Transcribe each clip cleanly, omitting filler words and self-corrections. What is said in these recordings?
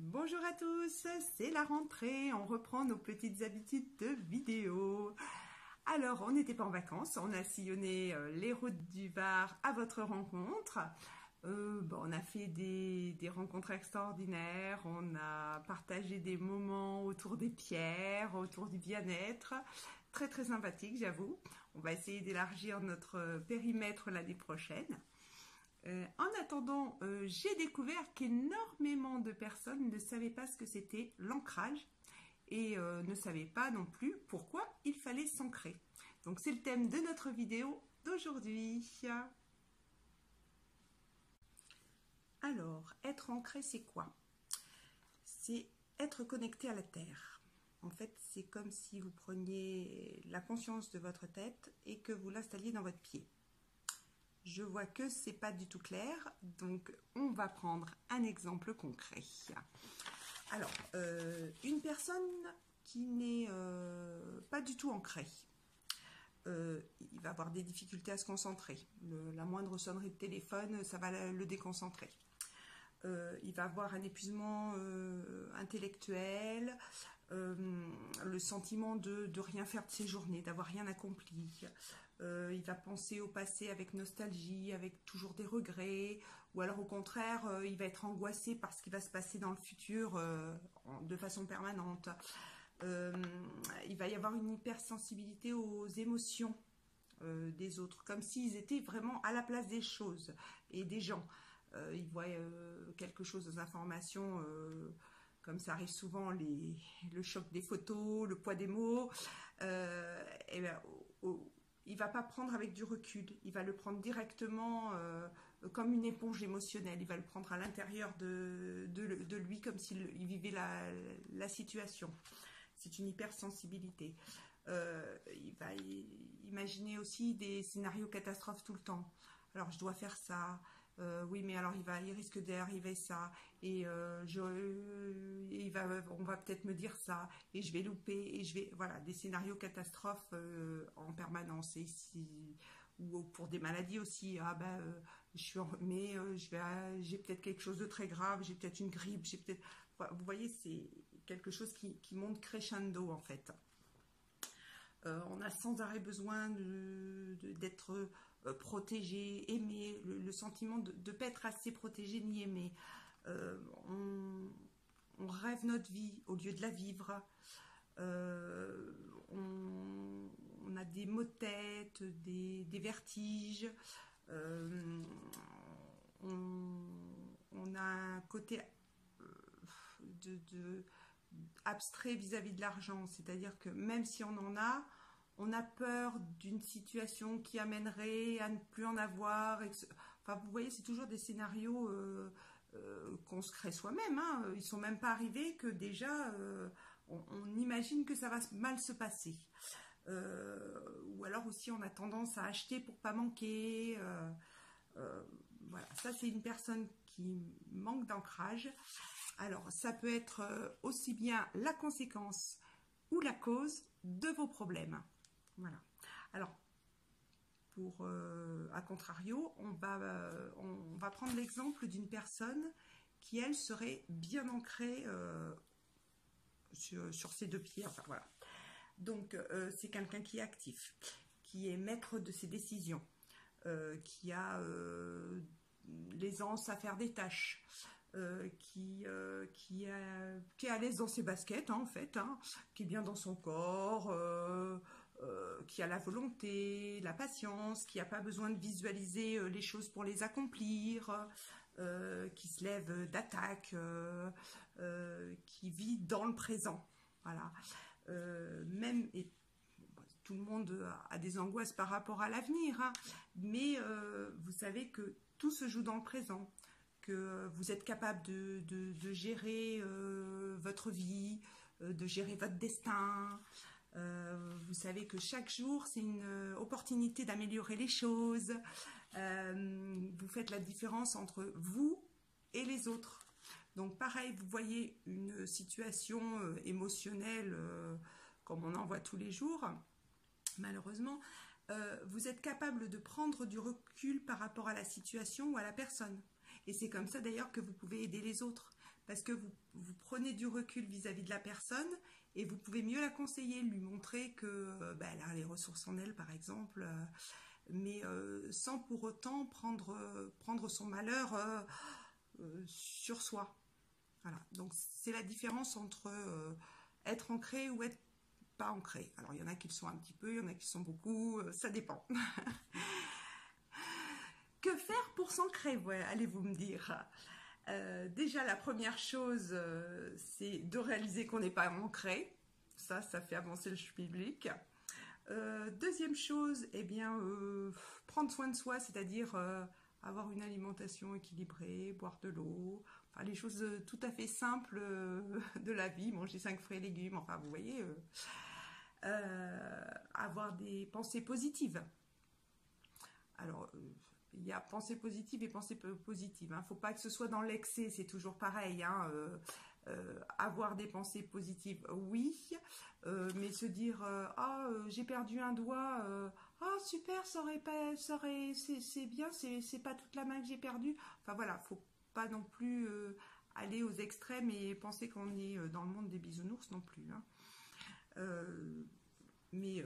Bonjour à tous, c'est la rentrée, on reprend nos petites habitudes de vidéo. Alors, on n'était pas en vacances, on a sillonné les routes du Var à votre rencontre. On a fait des rencontres extraordinaires, on a partagé des moments autour des pierres, autour du bien-être. Très très sympathique, j'avoue. On va essayer d'élargir notre périmètre l'année prochaine. En attendant, j'ai découvert qu'énormément de personnes ne savaient pas ce que c'était l'ancrage et ne savaient pas non plus pourquoi il fallait s'ancrer. Donc c'est le thème de notre vidéo d'aujourd'hui. Alors, être ancré, c'est quoi? C'est être connecté à la terre. En fait, c'est comme si vous preniez la conscience de votre tête et que vous l'installiez dans votre pied. Je vois que c'est pas du tout clair, donc on va prendre un exemple concret. Alors, une personne qui n'est pas du tout ancrée, il va avoir des difficultés à se concentrer. La moindre sonnerie de téléphone, ça va le déconcentrer. Il va avoir un épuisement intellectuel, le sentiment de rien faire de ses journées, d'avoir rien accompli. Il va penser au passé avec nostalgie, avec toujours des regrets, ou alors au contraire, il va être angoissé par ce qui va se passer dans le futur de façon permanente. Il va y avoir une hypersensibilité aux émotions des autres, comme s'ils étaient vraiment à la place des choses et des gens. Il voit quelque chose aux informations, comme ça arrive souvent, le choc des photos, le poids des mots, et ben, il va pas prendre avec du recul, il va le prendre directement comme une éponge émotionnelle, il va le prendre à l'intérieur de lui comme s'il vivait la situation. C'est une hypersensibilité. Il va imaginer aussi des scénarios catastrophes tout le temps. Alors je dois faire ça, oui mais alors il risque d'arriver ça, et on va peut-être me dire ça, et je vais louper, et voilà, des scénarios catastrophes en permanence, ou pour des maladies aussi. J'ai peut-être quelque chose de très grave, j'ai peut-être une grippe, vous voyez, c'est quelque chose qui monte crescendo en fait. On a sans arrêt besoin d'être protégé, aimé, le sentiment de ne pas être assez protégé ni aimé. On rêve notre vie au lieu de la vivre. On a des maux de tête, des vertiges. On a un côté abstrait vis-à-vis de l'argent, c'est-à-dire que même si on a peur d'une situation qui amènerait à ne plus en avoir. Enfin, vous voyez, c'est toujours des scénarios qu'on se crée soi-même. Hein. Ils sont même pas arrivés que déjà on imagine que ça va mal se passer. Ou alors aussi on a tendance à acheter pour pas manquer. Voilà, ça c'est une personne qui manque d'ancrage. Alors, ça peut être aussi bien la conséquence ou la cause de vos problèmes. Voilà. Alors, à contrario, on va prendre l'exemple d'une personne qui, elle, serait bien ancrée sur ses deux pieds. Enfin, voilà. Donc, c'est quelqu'un qui est actif, qui est maître de ses décisions, qui a l'aisance à faire des tâches, qui est à l'aise dans ses baskets, hein, en fait, hein, qui est bien dans son corps, qui a la volonté, la patience, qui n'a pas besoin de visualiser les choses pour les accomplir, qui se lève d'attaque, qui vit dans le présent. Voilà. Tout le monde a des angoisses par rapport à l'avenir, hein, mais vous savez que tout se joue dans le présent, que vous êtes capable de gérer votre vie, de gérer votre destin. Vous savez que chaque jour, c'est une opportunité d'améliorer les choses. Vous faites la différence entre vous et les autres. Donc pareil, vous voyez une situation émotionnelle comme on en voit tous les jours, malheureusement, vous êtes capable de prendre du recul par rapport à la situation ou à la personne. Et c'est comme ça d'ailleurs que vous pouvez aider les autres. parce que vous prenez du recul vis-à-vis de la personne et vous pouvez mieux la conseiller, lui montrer que elle a les ressources en elle, par exemple, mais sans pour autant prendre son malheur sur soi. Voilà. Donc c'est la différence entre être ancré ou être pas ancré. Alors il y en a qui le sont un petit peu, il y en a qui sont beaucoup, ça dépend. Que faire pour s'ancrer, ouais, allez-vous me dire. Déjà la première chose, c'est de réaliser qu'on n'est pas ancré. Ça fait avancer le public. Deuxième chose, eh bien, prendre soin de soi, c'est-à-dire avoir une alimentation équilibrée, boire de l'eau, enfin les choses tout à fait simples de la vie, manger 5 fruits et légumes, enfin vous voyez, avoir des pensées positives. Alors, il y a pensée positive et pensée positive. Faut pas que ce soit dans l'excès, c'est toujours pareil. Avoir des pensées positives, oui, mais se dire j'ai perdu un doigt, super, c'est bien, c'est pas toute la main que j'ai perdue. Enfin voilà, faut pas non plus aller aux extrêmes et penser qu'on est dans le monde des bisounours non plus. Mais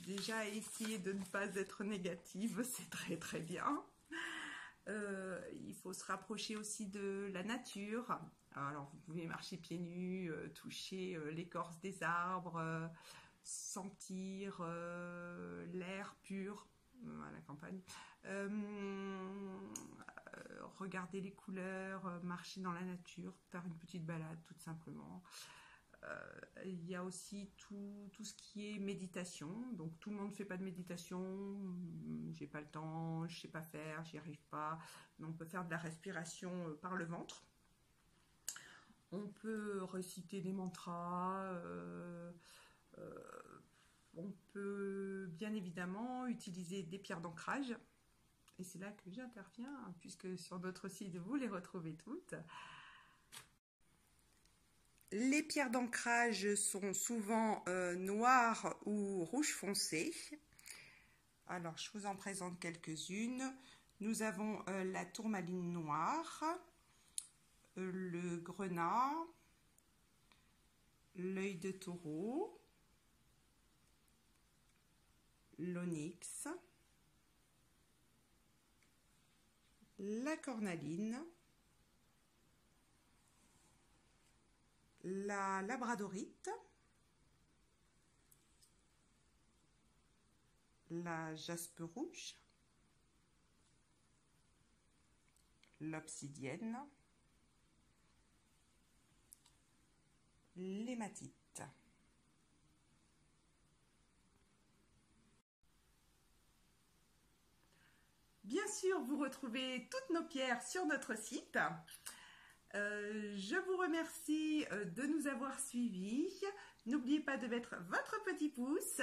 déjà essayer de ne pas être négative, c'est très très bien. Il faut se rapprocher aussi de la nature. Alors vous pouvez marcher pieds nus, toucher l'écorce des arbres, sentir l'air pur à la campagne, regarder les couleurs, marcher dans la nature, faire une petite balade tout simplement. Il y a aussi tout ce qui est méditation. Donc tout le monde ne fait pas de méditation, j'ai pas le temps, je sais pas faire, j'y arrive pas. Mais on peut faire de la respiration par le ventre. On peut réciter des mantras. On peut bien évidemment utiliser des pierres d'ancrage. Et c'est là que j'interviens, puisque sur notre site vous les retrouvez toutes. Les pierres d'ancrage sont souvent noires ou rouge foncé. Alors, je vous en présente quelques-unes. Nous avons la tourmaline noire, le grenat, l'œil de taureau, l'onyx, la cornaline, la labradorite, la jaspe rouge, l'obsidienne, l'hématite. Bien sûr, vous retrouvez toutes nos pierres sur notre site. Je vous remercie de nous avoir suivis. N'oubliez pas de mettre votre petit pouce,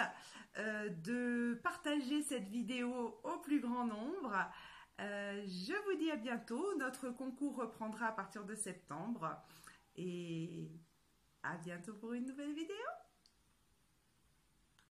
de partager cette vidéo au plus grand nombre. Je vous dis à bientôt. Notre concours reprendra à partir de septembre. Et à bientôt pour une nouvelle vidéo.